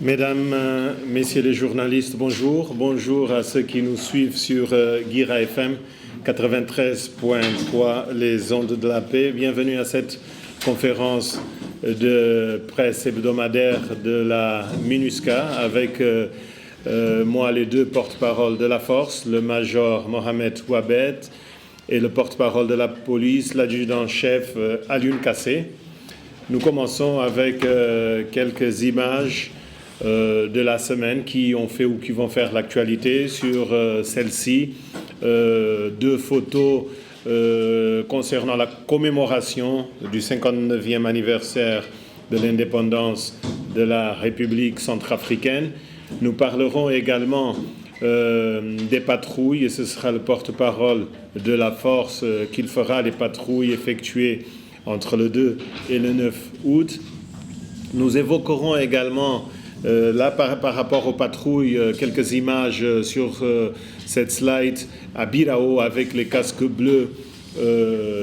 Mesdames, Messieurs les journalistes, bonjour. Bonjour à ceux qui nous suivent sur Guira FM 93.3, les ondes de la paix. Bienvenue à cette conférence de presse hebdomadaire de la MINUSCA avec moi, les deux porte-paroles de la force, le major Mohamed Ouabet et le porte-parole de la police, l'adjudant-chef Alioune Kassé. Nous commençons avec quelques images de la semaine qui ont fait ou qui vont faire l'actualité. Sur celle-ci, deux photos concernant la commémoration du 59e anniversaire de l'indépendance de la République centrafricaine. Nous parlerons également des patrouilles, et ce sera le porte-parole de la force qu'il fera, les patrouilles effectuées entre le 2 et le 9 août. Nous évoquerons également par rapport aux patrouilles, quelques images sur cette slide à Birao avec les casques bleus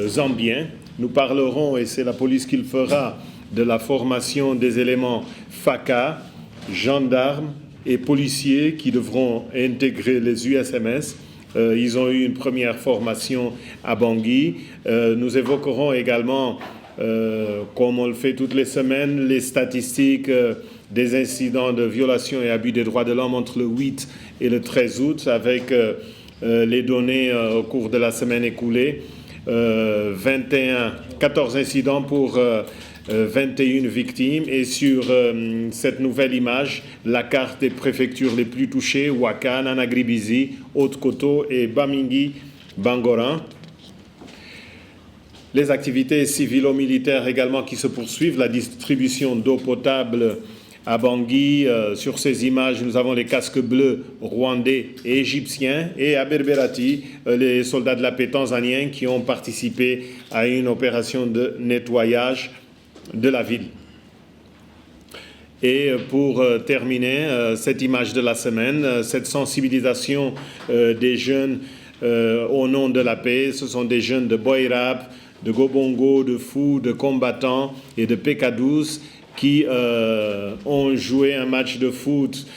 zambiens. Nous parlerons, et c'est la police qui le fera, de la formation des éléments FACA, gendarmes et policiers qui devront intégrer les USMS. Ils ont eu une première formation à Bangui. Nous évoquerons également, comme on le fait toutes les semaines, les statistiques des incidents de violation et abus des droits de l'homme entre le 8 et le 13 août, avec les données au cours de la semaine écoulée. 14 incidents pour 21 victimes. Et sur cette nouvelle image, la carte des préfectures les plus touchées: Ouakan, Nanagribisi, Haute-Koto et Bamingui-Bangoran. Les activités civilo-militaires également qui se poursuivent, la distribution d'eau potable à Bangui. Sur ces images, nous avons les casques bleus rwandais et égyptiens, et à Berberati, les soldats de la paix tanzaniens qui ont participé à une opération de nettoyage de la ville. Et pour terminer, cette image de la semaine, cette sensibilisation des jeunes au nom de la paix. Ce sont des jeunes de Boyrap, de Gobongo, de Fou, de combattants et de PK12 qui ont joué un match de foot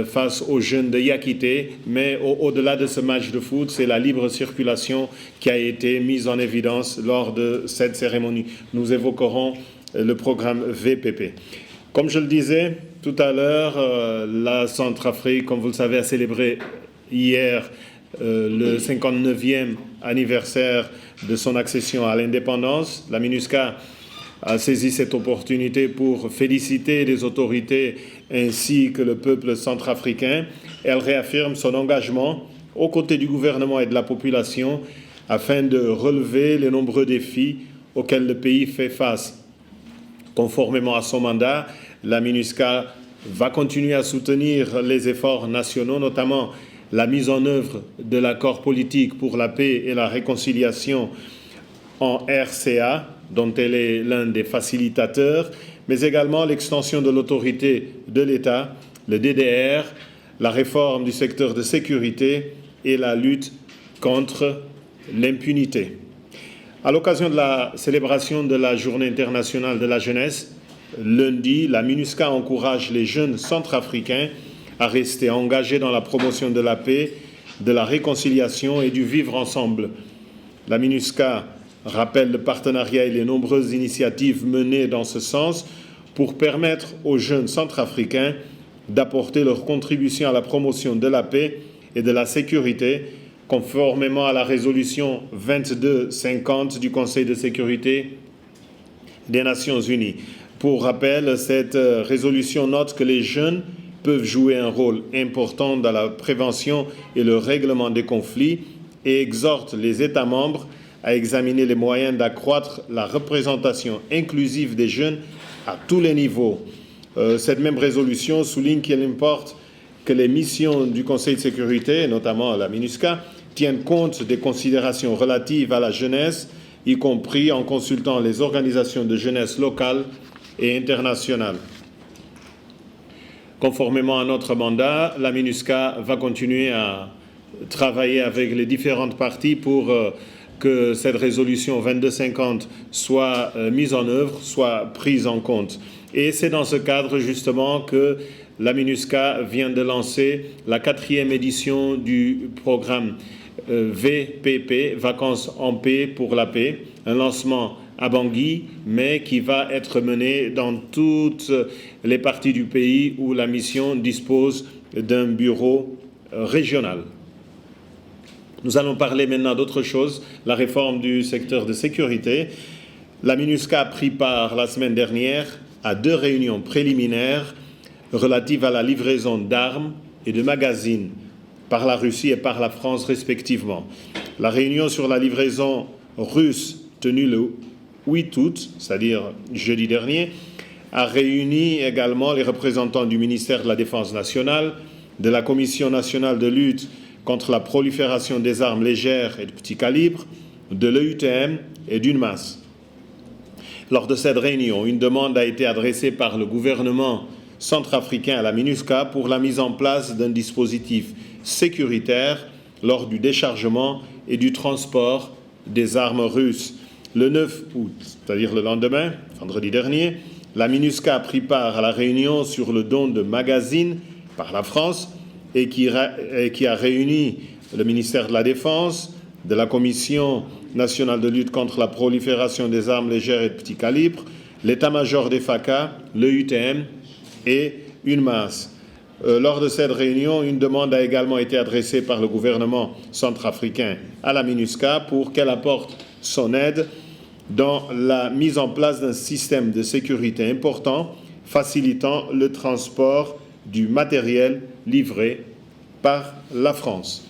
face aux jeunes de Yakité. Mais au-delà de ce match de foot, c'est la libre circulation qui a été mise en évidence lors de cette cérémonie. Nous évoquerons le programme VPP. Comme je le disais tout à l'heure, la Centrafrique, comme vous le savez, a célébré hier le 59e anniversaire de son accession à l'indépendance. La MINUSCA a saisi cette opportunité pour féliciter les autorités ainsi que le peuple centrafricain. Elle réaffirme son engagement aux côtés du gouvernement et de la population afin de relever les nombreux défis auxquels le pays fait face. Conformément à son mandat, la MINUSCA va continuer à soutenir les efforts nationaux, notamment la mise en œuvre de l'accord politique pour la paix et la réconciliation en RCA, dont elle est l'un des facilitateurs, mais également l'extension de l'autorité de l'État, le DDR, la réforme du secteur de sécurité et la lutte contre l'impunité. À l'occasion de la célébration de la Journée internationale de la jeunesse, lundi, la MINUSCA encourage les jeunes centrafricains à rester engagés dans la promotion de la paix, de la réconciliation et du vivre ensemble. La MINUSCA rappelle le partenariat et les nombreuses initiatives menées dans ce sens pour permettre aux jeunes centrafricains d'apporter leur contribution à la promotion de la paix et de la sécurité, conformément à la résolution 2250 du Conseil de sécurité des Nations Unies. Pour rappel, cette résolution note que les jeunes peuvent jouer un rôle important dans la prévention et le règlement des conflits et exhorte les États membres à examiner les moyens d'accroître la représentation inclusive des jeunes à tous les niveaux. Cette même résolution souligne qu'il importe que les missions du Conseil de sécurité, notamment la MINUSCA, tiennent compte des considérations relatives à la jeunesse, y compris en consultant les organisations de jeunesse locales et internationales. Conformément à notre mandat, la MINUSCA va continuer à travailler avec les différentes parties pour que cette résolution 2250 soit mise en œuvre, soit prise en compte. Et c'est dans ce cadre justement que la MINUSCA vient de lancer la 4e édition du programme VPP, Vacances en paix pour la paix, un lancement à Bangui, mais qui va être mené dans toutes les parties du pays où la mission dispose d'un bureau régional. Nous allons parler maintenant d'autre chose, la réforme du secteur de sécurité. La MINUSCA a pris part la semaine dernière à 2 réunions préliminaires relatives à la livraison d'armes et de magazines par la Russie et par la France respectivement. La réunion sur la livraison russe tenue le 8 août, c'est-à-dire jeudi dernier, a réuni également les représentants du ministère de la Défense nationale, de la Commission nationale de lutte contre la prolifération des armes légères et de petit calibre, de l'EUTM et d'UNMAS. Lors de cette réunion, une demande a été adressée par le gouvernement centrafricain à la MINUSCA pour la mise en place d'un dispositif sécuritaire lors du déchargement et du transport des armes russes. Le 9 août, c'est-à-dire le lendemain, vendredi dernier, la MINUSCA a pris part à la réunion sur le don de magazines par la France et qui a réuni le ministère de la Défense, de la Commission nationale de lutte contre la prolifération des armes légères et de petit calibre, l'état-major des FACA, l'EUTM et UNMAS. Lors de cette réunion, une demande a également été adressée par le gouvernement centrafricain à la MINUSCA pour qu'elle apporte son aide dans la mise en place d'un système de sécurité important, facilitant le transport du matériel livré par la France.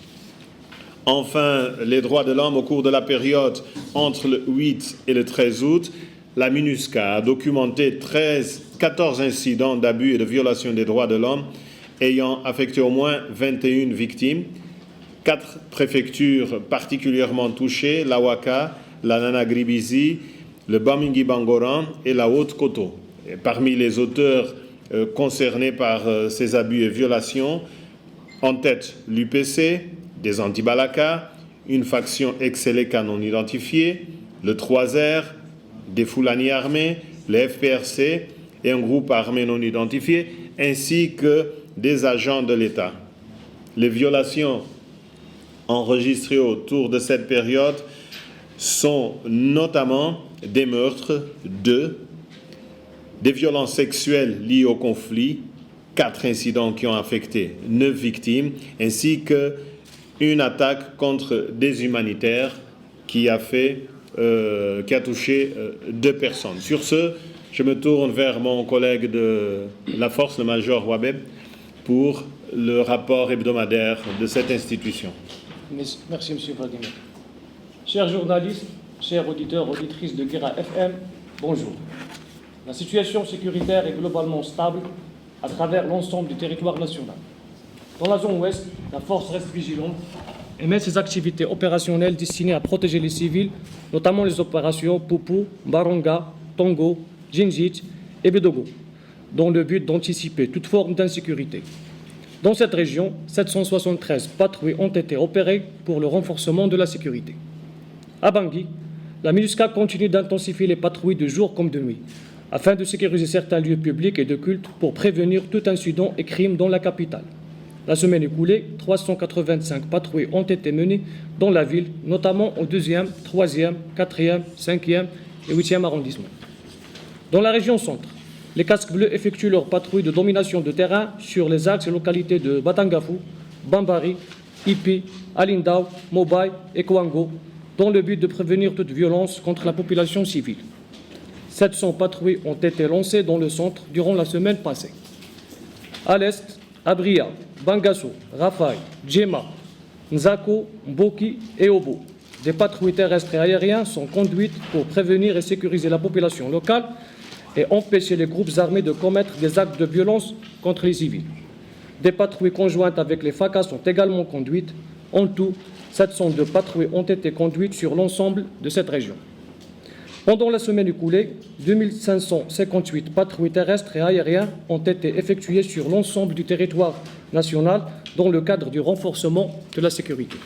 Enfin, les droits de l'homme au cours de la période entre le 8 et le 13 août, la MINUSCA a documenté 14 incidents d'abus et de violation des droits de l'homme ayant affecté au moins 21 victimes, 4 préfectures particulièrement touchées, la Ouaka, la Nana-Gribizi, le Bamingui-Bangoran et la Haute-Koto. Et parmi les auteurs concernés par ces abus et violations, en tête l'UPC, des Anti-Balaka, une faction ex-Seleka non identifiée, le 3R, des Fulani armés, les FPRC et un groupe armé non identifié, ainsi que des agents de l'État. Les violations enregistrées autour de cette période sont notamment des meurtres, des violences sexuelles liées au conflit, 4 incidents qui ont affecté 9 victimes, ainsi qu'une attaque contre des humanitaires qui a touché 2 personnes. Sur ce, je me tourne vers mon collègue de la force, le major Wabeb, pour le rapport hebdomadaire de cette institution. Merci, M. Vladimir. Chers journalistes, chers auditeurs, auditrices de Guéra FM, bonjour. La situation sécuritaire est globalement stable à travers l'ensemble du territoire national. Dans la zone ouest, la force reste vigilante et met ses activités opérationnelles destinées à protéger les civils, notamment les opérations Poupou, Baronga, Tongo, Djinjit et Bedogo, dans le but d'anticiper toute forme d'insécurité. Dans cette région, 773 patrouilles ont été opérées pour le renforcement de la sécurité. À Bangui, la MINUSCA continue d'intensifier les patrouilles de jour comme de nuit, afin de sécuriser certains lieux publics et de culte pour prévenir tout incident et crime dans la capitale. La semaine écoulée, 385 patrouilles ont été menées dans la ville, notamment au 2e, 3e, 4e, 5e et 8e arrondissement. Dans la région centre, les casques bleus effectuent leur patrouille de domination de terrain sur les axes et localités de Batangafou, Bambari, Ipi, Alindao, Mobaye et Kwango, dans le but de prévenir toute violence contre la population civile. 700 patrouilles ont été lancées dans le centre durant la semaine passée. À l'est, Abria, Bangasso, Rafai, Djema, Nzako, Mboki et Obo. Des patrouilles terrestres et aériennes sont conduites pour prévenir et sécuriser la population locale et empêcher les groupes armés de commettre des actes de violence contre les civils. Des patrouilles conjointes avec les FACA sont également conduites. En tout, 702 patrouilles ont été conduites sur l'ensemble de cette région. Pendant la semaine écoulée, 2558 patrouilles terrestres et aériennes ont été effectuées sur l'ensemble du territoire national dans le cadre du renforcement de la sécurité.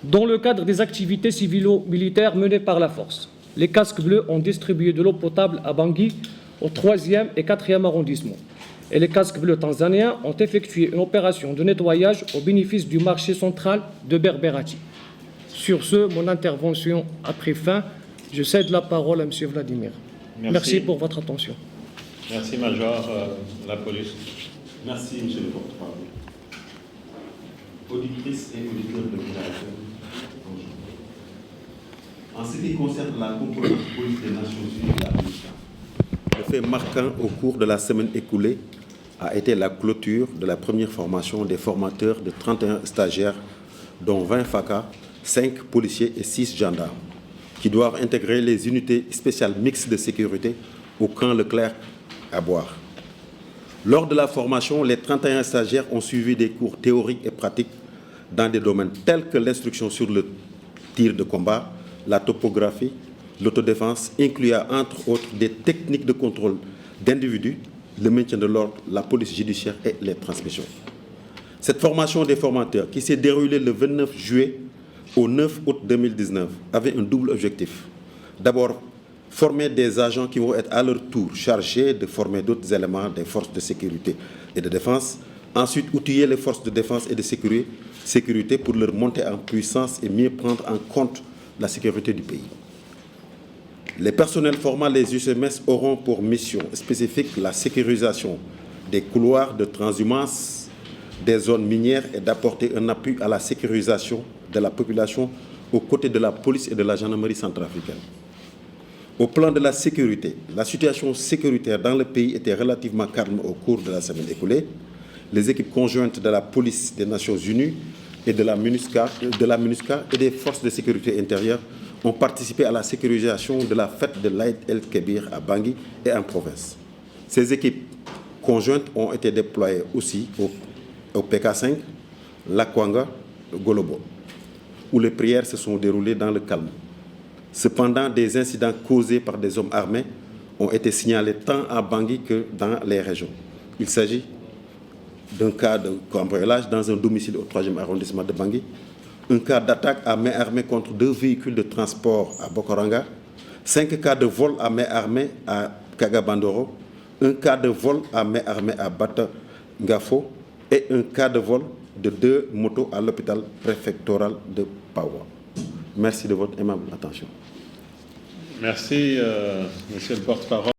Dans le cadre des activités civilo-militaires menées par la force, les casques bleus ont distribué de l'eau potable à Bangui, au 3e et 4e arrondissement. et les casques bleus tanzaniens ont effectué une opération de nettoyage au bénéfice du marché central de Berberati. Sur ce, mon intervention a pris fin. Je cède la parole à M. Vladimir. Merci pour votre attention. Merci, Major. La police. Merci, M. le porte-parole. Auditrices et auditeurs de l'Opération, bonjour. En ce qui concerne la composante police des Nations Unies de la MINUSCA, le fait marquant au cours de la semaine écoulée a été la clôture de la première formation des formateurs de 31 stagiaires, dont 20 FACA, 5 policiers et 6 gendarmes, qui doivent intégrer les unités spéciales mixtes de sécurité au camp Leclerc à Boire. Lors de la formation, les 31 stagiaires ont suivi des cours théoriques et pratiques dans des domaines tels que l'instruction sur le tir de combat, la topographie, l'autodéfense, incluant entre autres des techniques de contrôle d'individus, le maintien de l'ordre, la police judiciaire et les transmissions. Cette formation des formateurs, qui s'est déroulée le 29 juillet au 9 août 2019, avait un double objectif. D'abord, former des agents qui vont être à leur tour chargés de former d'autres éléments des forces de sécurité et de défense. Ensuite, outiller les forces de défense et de sécurité pour leur monter en puissance et mieux prendre en compte la sécurité du pays. Les personnels formant les UCMS auront pour mission spécifique la sécurisation des couloirs de transhumance des zones minières et d'apporter un appui à la sécurisation de la population aux côtés de la police et de la gendarmerie centrafricaine. Au plan de la sécurité, la situation sécuritaire dans le pays était relativement calme au cours de la semaine écoulée. Les équipes conjointes de la police des Nations Unies et de la MINUSCA et des forces de sécurité intérieure ont participé à la sécurisation de la fête de l'Aïd el-Kébir à Bangui et en province. Ces équipes conjointes ont été déployées aussi au PK5, Lakwanga, Golobo, où les prières se sont déroulées dans le calme. Cependant, des incidents causés par des hommes armés ont été signalés tant à Bangui que dans les régions. Il s'agit d'un cas de cambriolage dans un domicile au 3e arrondissement de Bangui, un cas d'attaque à main armée contre 2 véhicules de transport à Bokoranga, 5 cas de vol à main armée à Kagabandoro, un cas de vol à main armée à Bata Ngafo et un cas de vol de 2 motos à l'hôpital préfectoral de Pawa. Merci de votre aimable attention. Merci, Monsieur le porte-parole.